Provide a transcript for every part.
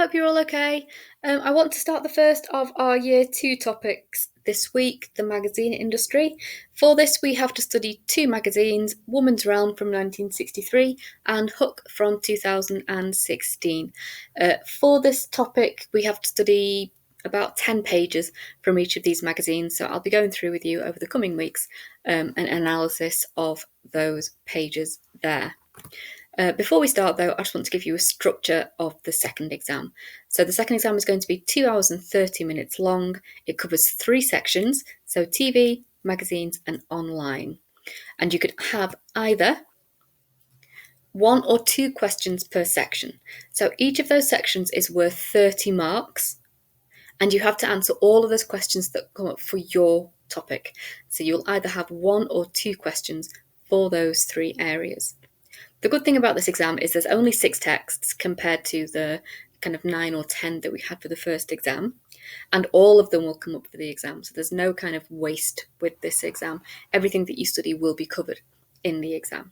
hope you're all okay. I want to start the first of our Year 2 topics this week, the magazine industry. For this, we have to study two magazines, Woman's Realm from 1963 and Huck from 2016. For this topic, we have to study about 10 pages from each of these magazines, so I'll be going through with you over the coming weeks an analysis of those pages there. Before we start, though, I just want to give you a structure of the second exam. So the second exam is going to be 2 hours and 30 minutes long. It covers 3 sections, so TV, magazines, and online. And you could have either 1 or 2 questions per section. So each of those sections is worth 30 marks, and you have to answer all of those questions that come up for your topic. So you'll either have 1 or 2 questions for those 3 areas. The good thing about this exam is there's only 6 texts compared to the kind of 9 or 10 that we had for the first exam, and all of them will come up for the exam. So there's no kind of waste with this exam. Everything that you study will be covered in the exam.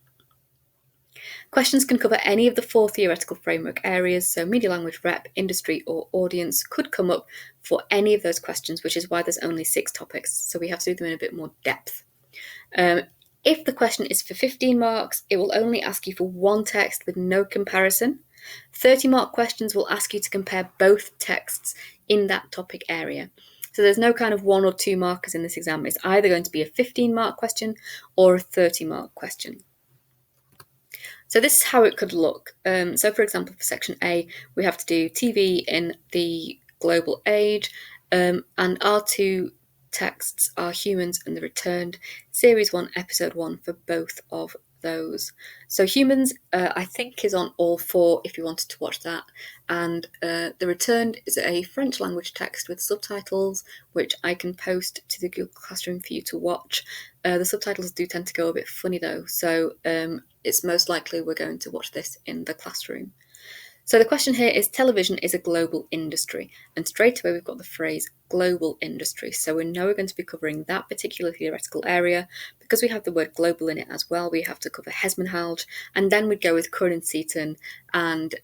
Questions can cover any of the 4 theoretical framework areas, so media, language, rep, industry, or audience could come up for any of those questions, which is why there's only 6 topics, so we have to do them in a bit more depth. If the question is for 15 marks, it will only ask you for 1 text with no comparison. 30-mark questions will ask you to compare both texts in that topic area. So there's no kind of 1 or 2 markers in this exam. It's either going to be a 15-mark question or a 30-mark question. So this is how it could look. So for example, for section A, we have to do TV in the global age, and our 2 texts are Humans and the Returned, Series 1, Episode 1 for both of those. So Humans, I think, is on all 4 if you wanted to watch that, and The Returned is a French language text with subtitles, which I can post to the Google Classroom for you to watch. The subtitles do tend to go a bit funny though, so it's most likely we're going to watch this in the classroom. So the question here is, television is a global industry, and straight away we've got the phrase global industry. So we know we're going to be covering that particular theoretical area. Because we have the word global in it as well, we have to cover Hesmenhalge, and then we'd go with Conan Seton and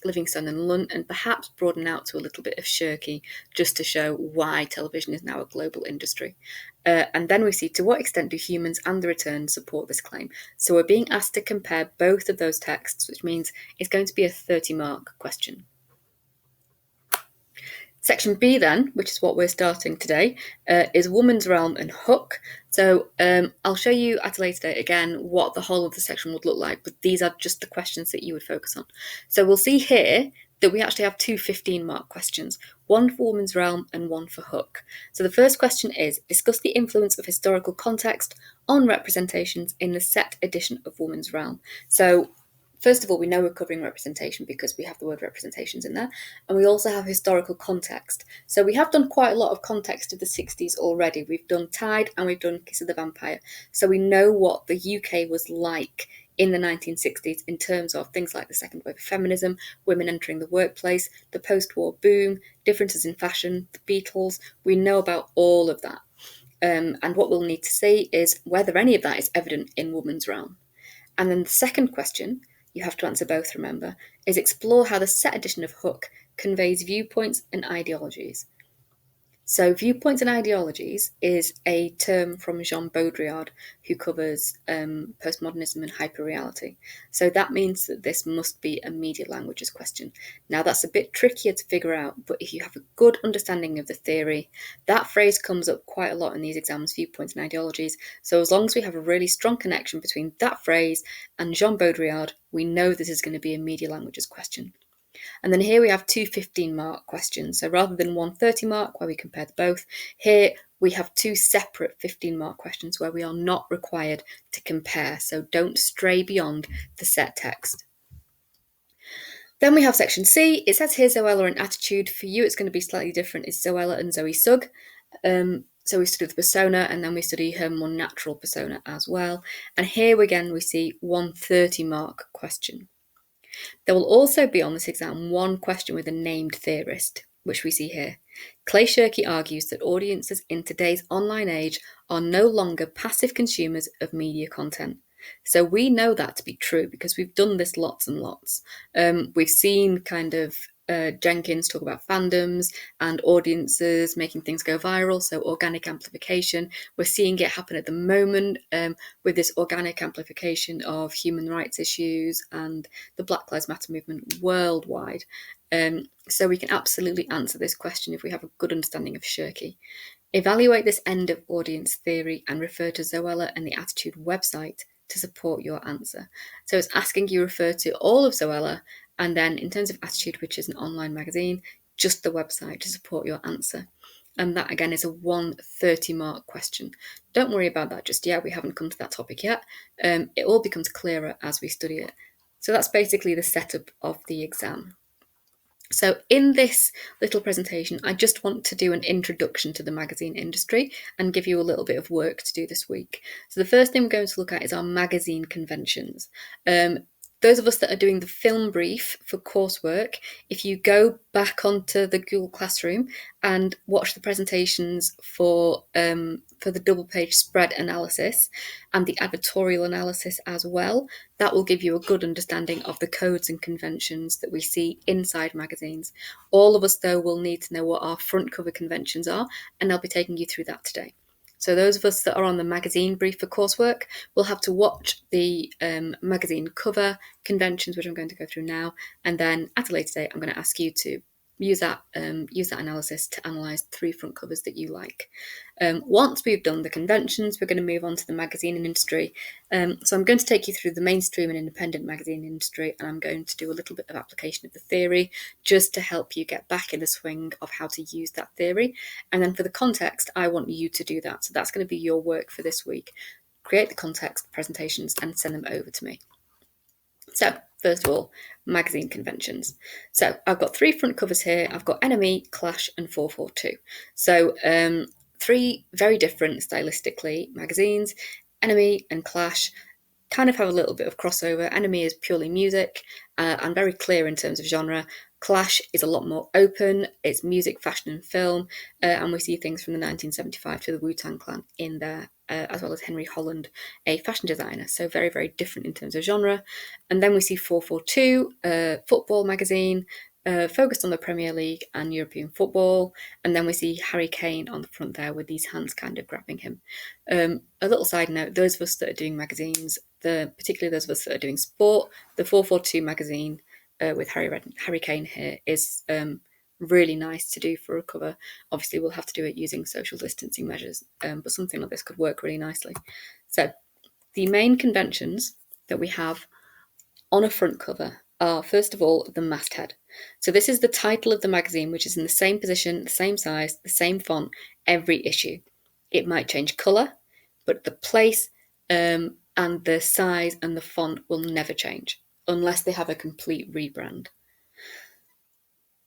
Livingstone and Lunt, and perhaps broaden out to a little bit of Shirky, just to show why television is now a global industry. And then we see, to what extent do Humans and the Return support this claim? So we're being asked to compare both of those texts, which means it's going to be a 30-mark question. Section B then, which is what we're starting today, is Woman's Realm and Huck. So I'll show you at a later date again what the whole of the section would look like, but these are just the questions that you would focus on. So we'll see here that we actually have 2 15-mark questions, 1 for Woman's Realm and 1 for Huck. So the first question is, discuss the influence of historical context on representations in the set edition of Woman's Realm. So first of all, we know we're covering representation because we have the word representations in there, and we also have historical context. So we have done quite a lot of context of the 60s already. We've done Tide and we've done Kiss of the Vampire. So we know what the UK was like in the 1960s in terms of things like the second wave of feminism, women entering the workplace, the post-war boom, differences in fashion, the Beatles. We know about all of that. And what we'll need to see is whether any of that is evident in Woman's Realm. And then the second question, you have to answer both, remember, is explore how the set edition of Huck conveys viewpoints and ideologies. So viewpoints and ideologies is a term from Jean Baudrillard, who covers postmodernism and hyperreality. So that means that this must be a media languages question. Now that's a bit trickier to figure out, but if you have a good understanding of the theory, that phrase comes up quite a lot in these exams, viewpoints and ideologies. So as long as we have a really strong connection between that phrase and Jean Baudrillard, we know this is going to be a media languages question. And then here we have 2 15-mark questions. So rather than 1 30-mark where we compare the both, here we have 2 separate 15-mark questions where we are not required to compare. So don't stray beyond the set text. Then we have section C. It says here Zoella and attitude. For you, it's going to be slightly different. It's Zoella and Zoe Sugg. So we study the persona, and then we study her more natural persona as well. And here again, we see 1 30-mark question. There will also be on this exam 1 question with a named theorist, which we see here. Clay Shirky argues that audiences in today's online age are no longer passive consumers of media content. So we know that to be true because we've done this lots and lots. We've seen kind of Jenkins talk about fandoms and audiences making things go viral, so organic amplification. We're seeing it happen at the moment with this organic amplification of human rights issues and the Black Lives Matter movement worldwide. So we can absolutely answer this question if we have a good understanding of Shirky. Evaluate this end of audience theory and refer to Zoella and the Attitude website to support your answer. So it's asking you refer to all of Zoella and then in terms of Attitude, which is an online magazine, just the website to support your answer. And that again is a 130 mark question. Don't worry about that just yet. We haven't come to that topic yet. It all becomes clearer as we study it. So that's basically the setup of the exam. So in this little presentation, I just want to do an introduction to the magazine industry and give you a little bit of work to do this week. So the first thing we're going to look at is our magazine conventions. Those of us that are doing the film brief for coursework, if you go back onto the Google Classroom and watch the presentations for the double page spread analysis and the advertorial analysis as well, that will give you a good understanding of the codes and conventions that we see inside magazines. All of us, though, will need to know what our front cover conventions are, and I'll be taking you through that today. So those of us that are on the magazine brief for coursework will have to watch the magazine cover conventions, which I'm going to go through now, and then at a later date, I'm going to ask you to use that analysis to analyse 3 front covers that you like. Once we've done the conventions, we're going to move on to the magazine industry. So I'm going to take you through the mainstream and independent magazine industry, and I'm going to do a little bit of application of the theory just to help you get back in the swing of how to use that theory. And then for the context, I want you to do that. So that's going to be your work for this week. Create the context presentations and send them over to me. So first of all, magazine conventions. So I've got 3 front covers here. I've got Enemy, Clash and 442. So 3 very different stylistically magazines. Enemy and Clash kind of have a little bit of crossover. Enemy is purely music and very clear in terms of genre. Clash is a lot more open. It's music, fashion and film. And we see things from the 1975 to the Wu-Tang Clan in there, as well as Henry Holland, a fashion designer. So very, very different in terms of genre. And then we see 442, football magazine, focused on the Premier League and European football. And then we see Harry Kane on the front there with these hands kind of grabbing him. A little side note, those of us that are doing magazines, particularly those of us that are doing sport, the 442 magazine with Harry Kane here is really nice to do for a cover. Obviously, we'll have to do it using social distancing measures, but something like this could work really nicely. So the main conventions that we have on a front cover are, first of all, the masthead. So this is the title of the magazine, which is in the same position, the same size, the same font, every issue. It might change colour, but the place and the size and the font will never change unless they have a complete rebrand.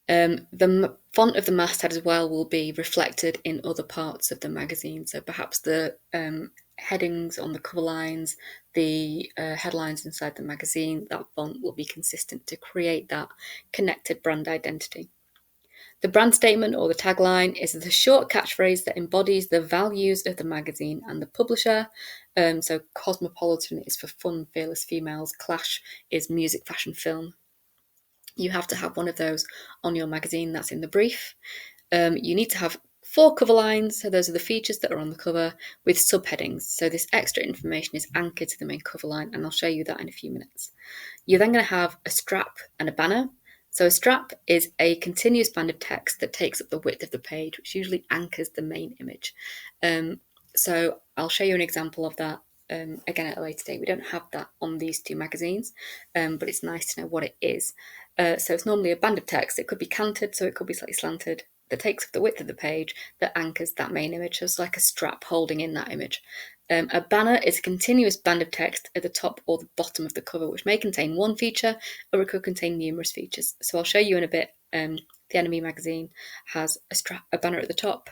The font of the masthead as well will be reflected in other parts of the magazine. So perhaps the headings on the cover lines, the headlines inside the magazine, that font will be consistent to create that connected brand identity. The brand statement or the tagline is the short catchphrase that embodies the values of the magazine and the publisher. So Cosmopolitan is for fun, fearless females. Clash is music, fashion, film. You have to have one of those on your magazine. That's in the brief. You need to have 4 cover lines. So those are the features that are on the cover with subheadings. So this extra information is anchored to the main cover line, and I'll show you that in a few minutes. You're then going to have a strap and a banner. So a strap is a continuous band of text that takes up the width of the page, which usually anchors the main image. So I'll show you an example of that again at a later date. We don't have that on these 2 magazines, but it's nice to know what it is. So it's normally a band of text. It could be canted, so it could be slightly slanted, that takes up the width of the page, that anchors that main image. So it's like a strap holding in that image. A banner is a continuous band of text at the top or the bottom of the cover, which may contain one feature or it could contain numerous features. So I'll show you in a bit. The Enemy magazine has a banner at the top,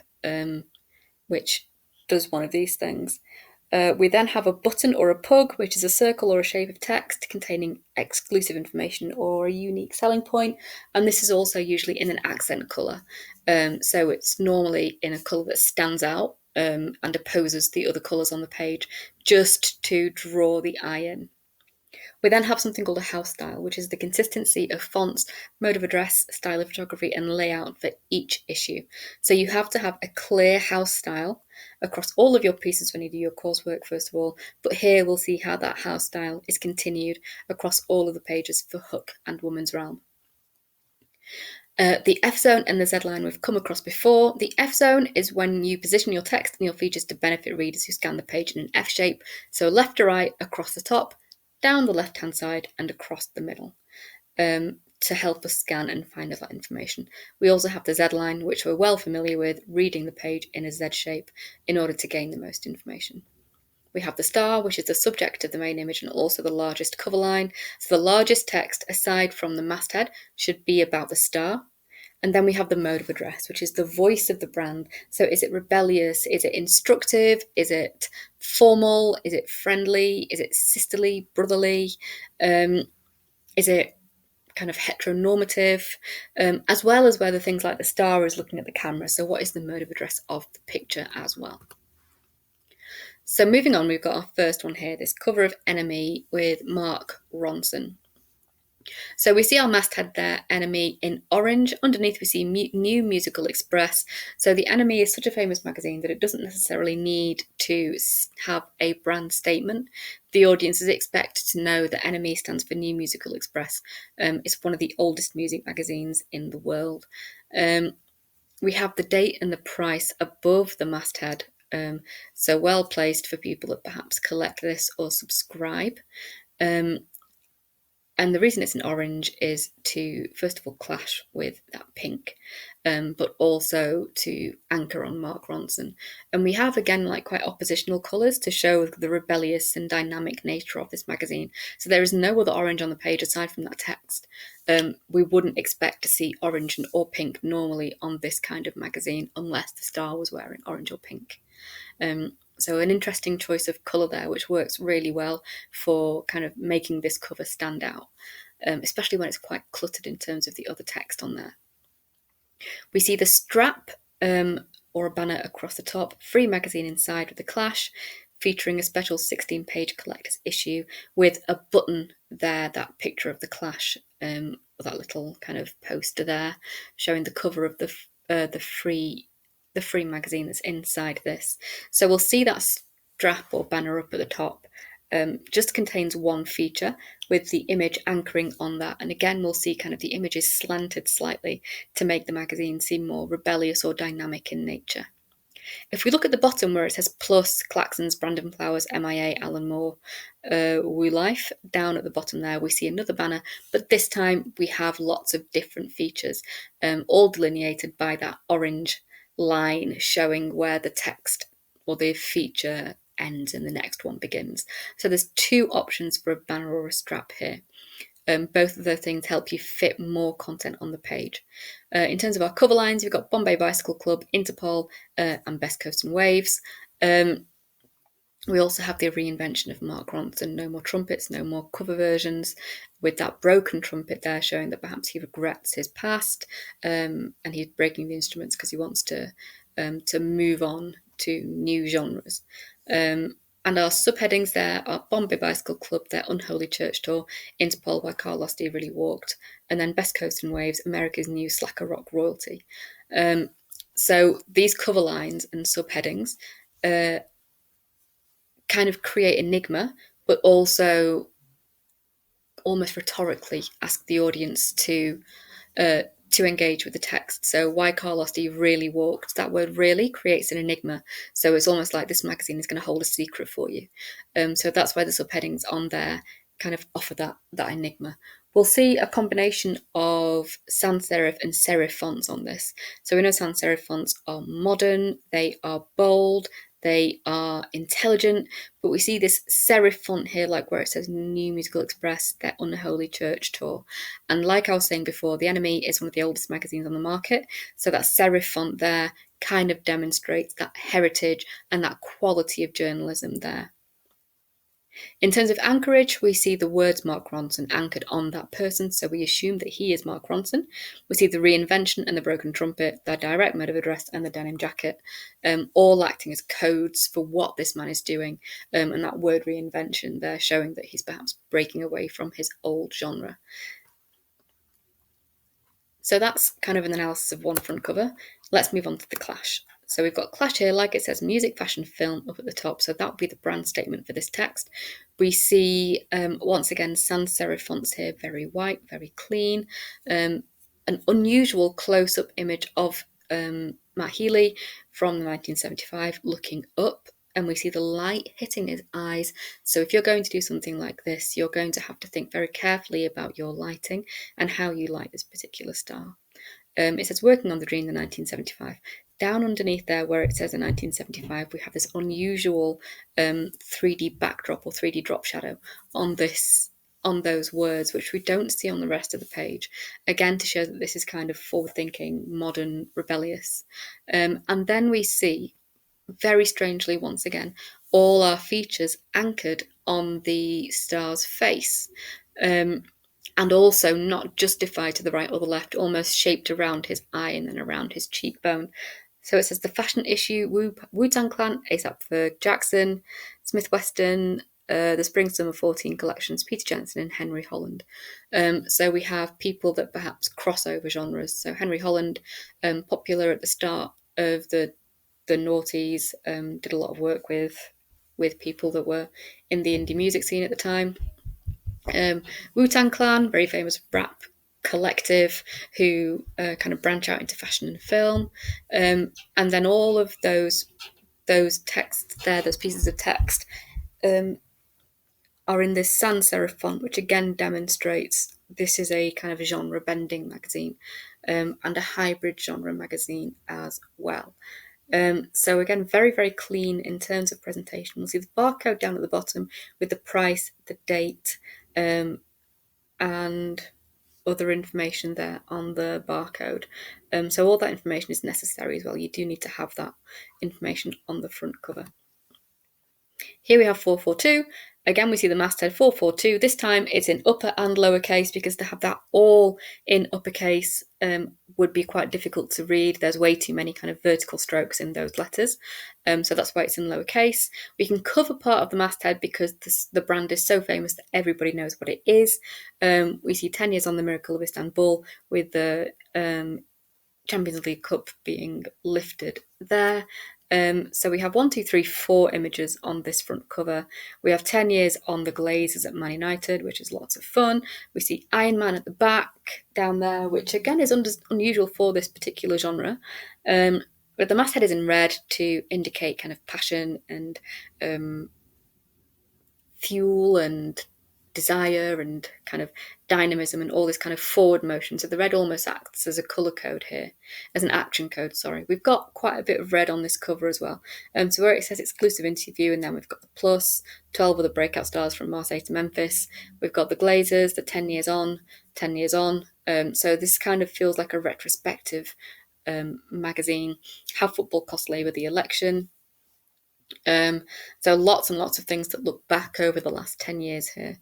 which does one of these things. We then have a button or a pug, which is a circle or a shape of text containing exclusive information or a unique selling point. And this is also usually in an accent colour. So it's normally in a colour that stands out and opposes the other colours on the page, just to draw the eye in. We then have something called a house style, which is the consistency of fonts, mode of address, style of photography, and layout for each issue. So you have to have a clear house style across all of your pieces when you do your coursework, first of all, but here we'll see how that house style is continued across all of the pages for Huck and Woman's Realm. The F zone and the Z line we've come across before. The F zone is when you position your text and your features to benefit readers who scan the page in an F shape, so left to right, across the top, down the left-hand side, and across the middle, to help us scan and find that information. We also have the Z line, which we're well familiar with, reading the page in a Z shape in order to gain the most information. We have the star, which is the subject of the main image and also the largest cover line. So the largest text, aside from the masthead, should be about the star. And then we have the mode of address, which is the voice of the brand. So is it rebellious? Is it instructive? Is it formal? Is it friendly? Is it sisterly, brotherly? Is it kind of heteronormative? As well as whether things like the star is looking at the camera. So what is the mode of address of the picture as well? So moving on, we've got our first one here, this cover of Enemy with Mark Ronson. So we see our masthead there, Enemy, in orange. Underneath we see New Musical Express. So the Enemy is such a famous magazine that it doesn't necessarily need to have a brand statement. The audiences expect to know that Enemy stands for New Musical Express. It's one of the oldest music magazines in the world. We have the date and the price above the masthead. So well placed for people that perhaps collect this or subscribe. And the reason it's in orange is to, first of all, clash with that pink, but also to anchor on Mark Ronson. And we have, again, like quite oppositional colours to show the rebellious and dynamic nature of this magazine. So there is no other orange on the page aside from that text. We wouldn't expect to see orange or pink normally on this kind of magazine unless the star was wearing orange or pink. So an interesting choice of colour there, which works really well for kind of making this cover stand out, especially when it's quite cluttered in terms of the other text on there. We see the strap or a banner across the top, free magazine inside with the clash, featuring a special 16-page collector's issue with a button there, that picture of the clash, that little kind of poster there, showing the cover of the free magazine that's inside this. So we'll see that strap or banner up at the top just contains one feature with the image anchoring on that. And again, we'll see kind of the image is slanted slightly to make the magazine seem more rebellious or dynamic in nature. If we look at the bottom where it says Plus, Claxons, Brandon Flowers, MIA, Alan Moore, Woo Life, down at the bottom there we see another banner, but this time we have lots of different features, all delineated by that orange line showing where the text or the feature ends and the next one begins. So there's two options for a banner or a strap here. Both of those things help you fit more content on the page. In terms of our cover lines, we've got Bombay Bicycle Club, Interpol, and Best Coast and Waves. We also have the reinvention of Mark Ronson, no more trumpets, no more cover versions, with that broken trumpet there showing that perhaps he regrets his past, and he's breaking the instruments because he wants to move on to new genres. And our subheadings there are Bombay Bicycle Club, their Unholy Church Tour, Interpol, Why Carlos D Really Walked, and then Best Coast and Waves, America's New Slacker Rock Royalty. So these cover lines and subheadings kind of create enigma, but also almost rhetorically ask the audience to engage with the text. So why Carlos D really walked, that word really creates an enigma. So it's almost like this magazine is going to hold a secret for you. So that's why the subheadings on there kind of offer that enigma. We'll see a combination of sans serif and serif fonts on this. So we know sans serif fonts are modern, they are bold, they are intelligent, but we see this serif font here, like where it says New Musical Express, their Unholy Church Tour. And like I was saying before, The Enemy is one of the oldest magazines on the market, so that serif font there kind of demonstrates that heritage and that quality of journalism there. In terms of anchorage, we see the words Mark Ronson anchored on that person, so we assume that he is Mark Ronson. We see the reinvention and the broken trumpet, the direct mode of address and the denim jacket, all acting as codes for what this man is doing, and that word reinvention there showing that he's perhaps breaking away from his old genre. So that's kind of an analysis of one front cover. Let's move on to the clash. So we've got clash here, like it says, music, fashion, film up at the top. So that would be the brand statement for this text. We see, once again, sans serif fonts here, very white, very clean. An unusual close-up image of Matt Healy from 1975 looking up, and we see the light hitting his eyes. So if you're going to do something like this, you're going to have to think very carefully about your lighting and how you light this particular star. It says working on the dream in 1975. Down underneath there where it says in 1975, we have this unusual 3D backdrop or 3D drop shadow on those words, which we don't see on the rest of the page, again to show that this is kind of forward-thinking, modern, rebellious. And then we see, very strangely once again, all our features anchored on the star's face, and also not justified to the right or the left, almost shaped around his eye and then around his cheekbone. So it says the fashion issue, Wu-Tang Clan, A$AP Ferg, Jackson, Smith Weston, the Spring Summer 14 collections, Peter Jensen and Henry Holland. So we have people that perhaps cross over genres. So Henry Holland, popular at the start of the noughties, did a lot of work with people that were in the indie music scene at the time. Wu-Tang Clan, very famous rap collective who kind of branch out into fashion and film, and then all of those texts there, those pieces of text, are in this sans serif font, which again demonstrates this is a kind of a genre bending magazine, and a hybrid genre magazine as well. So again, very, very clean in terms of presentation. We'll see the barcode down at the bottom with the price, the date, and other information there on the barcode. So all that information is necessary as well. You do need to have that information on the front cover. Here we have 442. Again, we see the masthead 442. This time it's in upper and lowercase, because to have that all in uppercase would be quite difficult to read. There's way too many kind of vertical strokes in those letters. So that's why it's in lowercase. We can cover part of the masthead because the brand is so famous that everybody knows what it is. We see 10 years on the Miracle of Istanbul with the Champions League Cup being lifted there. So we have 1, 2, 3, 4 images on this front cover. We have 10 years on the Glazers at Man United, which is lots of fun. We see Iron Man at the back down there, which again is unusual for this particular genre. But the masthead is in red to indicate kind of passion and fuel and desire and kind of dynamism and all this kind of forward motion. So the red almost acts as a colour code here, as an action code, sorry. We've got quite a bit of red on this cover as well. So where it says exclusive interview, and then we've got the plus, 12 other breakout stars from Marseille to Memphis. We've got the Glazers, the 10 years on, 10 years on. So this kind of feels like a retrospective magazine. How football cost Labour the election. So lots and lots of things that look back over the last 10 years here,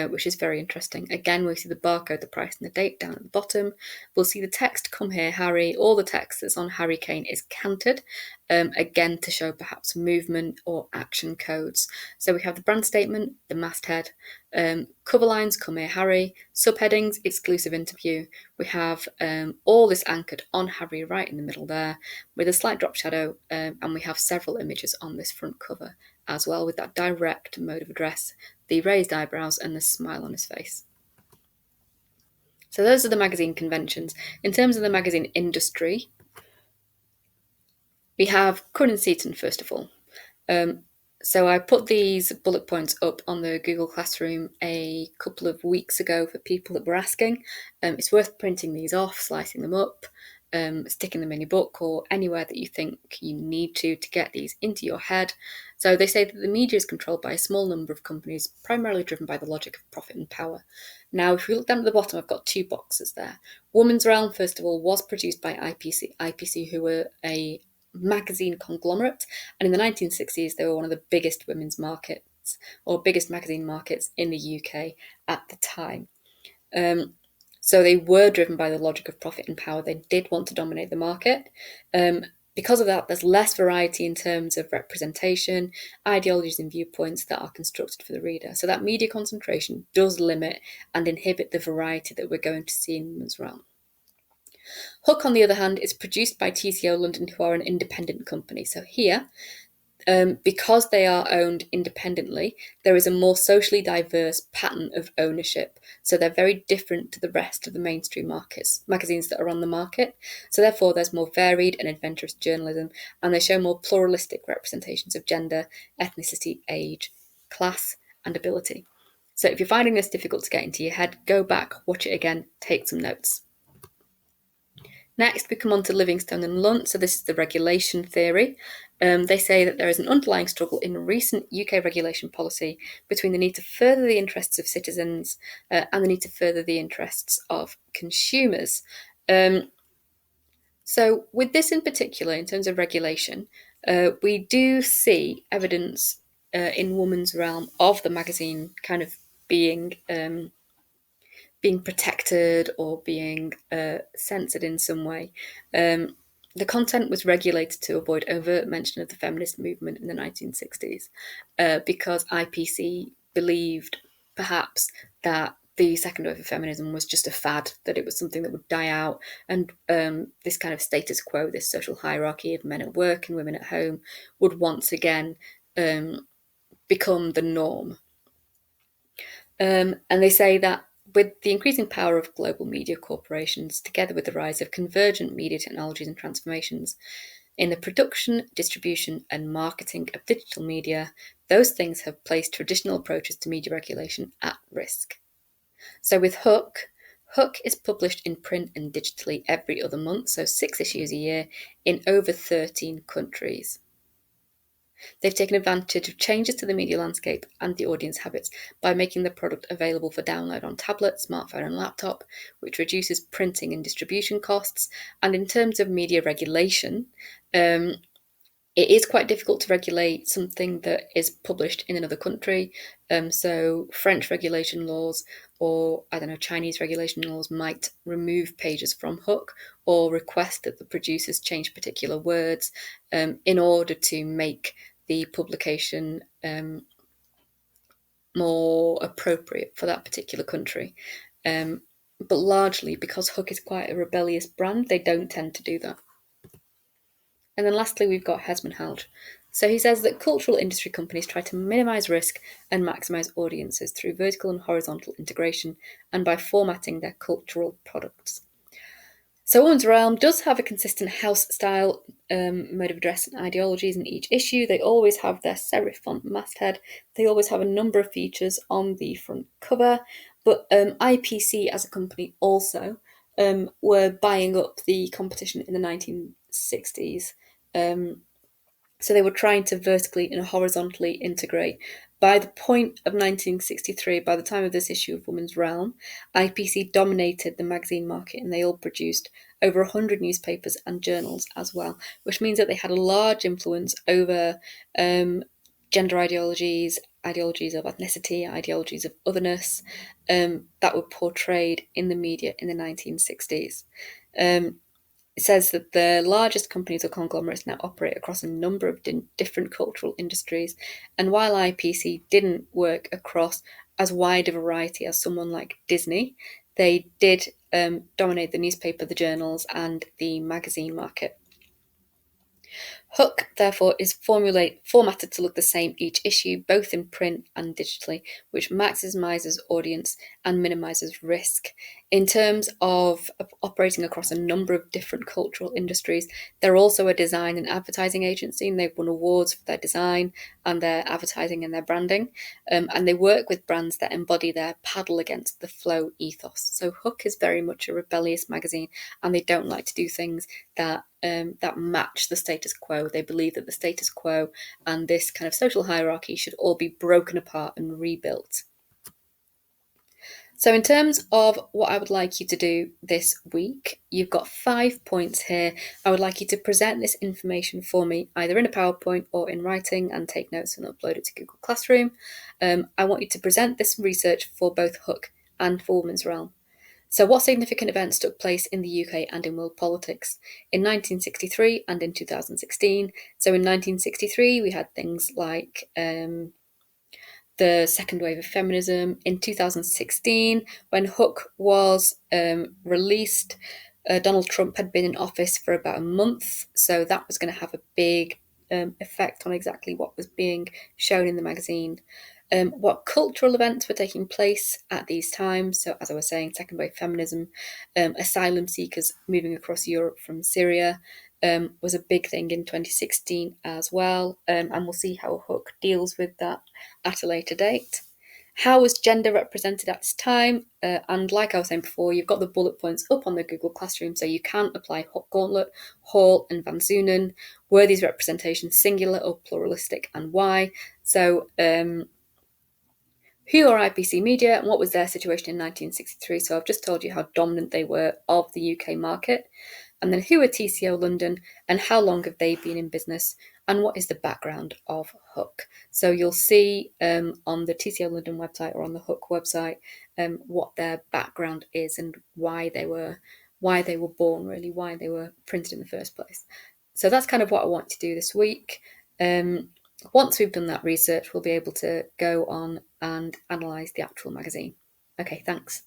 which is very interesting. Again, we'll see the barcode, the price and the date down at the bottom. We'll see the text, come here, Harry. All the text that's on Harry Kane is canted, again to show perhaps movement or action codes. So we have the brand statement, the masthead, cover lines, come here, Harry, subheadings, exclusive interview. We have all this anchored on Harry right in the middle there with a slight drop shadow, and we have several images on this front cover as well with that direct mode of address, the raised eyebrows and the smile on his face. So those are the magazine conventions. In terms of the magazine industry, we have Conan Seton first of all. So I put these bullet points up on the Google Classroom a couple of weeks ago for people that were asking. It's worth printing these off, slicing them up, sticking them in your book or anywhere that you think you need to get these into your head. So they say that the media is controlled by a small number of companies, primarily driven by the logic of profit and power. Now, if we look down at the bottom, I've got 2 boxes there. Woman's Realm, first of all, was produced by IPC, who were a magazine conglomerate, and in the 1960s they were one of the biggest women's market markets or biggest magazine markets in the UK at the time. So they were driven by the logic of profit and power. They did want to dominate the market. Because of that, there's less variety in terms of representation, ideologies and viewpoints that are constructed for the reader. So that media concentration does limit and inhibit the variety that we're going to see in Women's Realm. Huck, on the other hand, is produced by TCO London, who are an independent company. So here, because they are owned independently, there is a more socially diverse pattern of ownership. So they're very different to the rest of the mainstream magazines that are on the market. So therefore, there's more varied and adventurous journalism, and they show more pluralistic representations of gender, ethnicity, age, class, and ability. So if you're finding this difficult to get into your head, go back, watch it again, take some notes. Next, we come on to Livingstone and Lunt. So this is the regulation theory. They say that there is an underlying struggle in recent UK regulation policy between the need to further the interests of citizens and the need to further the interests of consumers. So with this in particular, in terms of regulation, we do see evidence in Woman's Realm of the magazine kind of being protected or being censored in some way. The content was regulated to avoid overt mention of the feminist movement in the 1960s because IPC believed perhaps that the second wave of feminism was just a fad, that it was something that would die out, and this kind of status quo, this social hierarchy of men at work and women at home, would once again become the norm. And they say that with the increasing power of global media corporations, together with the rise of convergent media technologies and transformations in the production, distribution, and marketing of digital media, those things have placed traditional approaches to media regulation at risk. So with Huck is published in print and digitally every other month, so 6 issues a year, in over 13 countries. They've taken advantage of changes to the media landscape and the audience habits by making the product available for download on tablet, smartphone, and laptop, which reduces printing and distribution costs. And in terms of media regulation, it is quite difficult to regulate something that is published in another country. So French regulation laws or, Chinese regulation laws might remove pages from Huck or request that the producers change particular words in order to make the publication more appropriate for that particular country. But largely, because Huck is quite a rebellious brand, they don't tend to do that. And then lastly, we've got Hesman Halge. So he says that cultural industry companies try to minimise risk and maximise audiences through vertical and horizontal integration and by formatting their cultural products. So Woman's Realm does have a consistent house style mode of address and ideologies in each issue. They always have their serif font masthead. They always have a number of features on the front cover. But IPC as a company also were buying up the competition in the 1960s. So they were trying to vertically and horizontally integrate. By the point of 1963, by the time of this issue of Woman's Realm, IPC dominated the magazine market and they all produced over 100 newspapers and journals as well, which means that they had a large influence over gender ideologies, ideologies of ethnicity, ideologies of otherness that were portrayed in the media in the 1960s. It says that the largest companies or conglomerates now operate across a number of different cultural industries. And while IPC didn't work across as wide a variety as someone like Disney, they did dominate the newspaper, the journals, and the magazine market. Huck, therefore, is formatted to look the same each issue, both in print and digitally, which maximises audience and minimises risk. In terms of operating across a number of different cultural industries, they're also a design and advertising agency, and they've won awards for their design and their advertising and their branding. And they work with brands that embody their paddle against the flow ethos. So Huck is very much a rebellious magazine, and they don't like to do things that match the status quo. They believe that the status quo and this kind of social hierarchy should all be broken apart and rebuilt. So, in terms of what I would like you to do this week, you've got 5 points here. I would like you to present this information for me, either in a PowerPoint or in writing, and take notes and upload it to Google Classroom. I want you to present this research for both Huck and for Women's Realm. So, what significant events took place in the UK and in world politics in 1963 and in 2016? So, in 1963, we had things like the second wave of feminism. In 2016, when Huck was released, Donald Trump had been in office for about a month, so that was going to have a big effect on exactly what was being shown in the magazine. What cultural events were taking place at these times? So, as I was saying, second wave feminism, asylum seekers moving across Europe from Syria, was a big thing in 2016 as well, and we'll see how Huck deals with that at a later date. How was gender represented at this time? And like I was saying before, you've got the bullet points up on the Google Classroom, so you can apply Huck Gauntlet, Hall, and Van Zunen. Were these representations singular or pluralistic, and why? So, who are IPC Media and what was their situation in 1963? So I've just told you how dominant they were of the UK market. And then who are TCO London and how long have they been in business? And what is the background of Huck? So you'll see on the TCO London website or on the Huck website what their background is and why they were born, really, why they were printed in the first place. So that's kind of what I want to do this week. Once we've done that research, we'll be able to go on and analyse the actual magazine. Okay, thanks.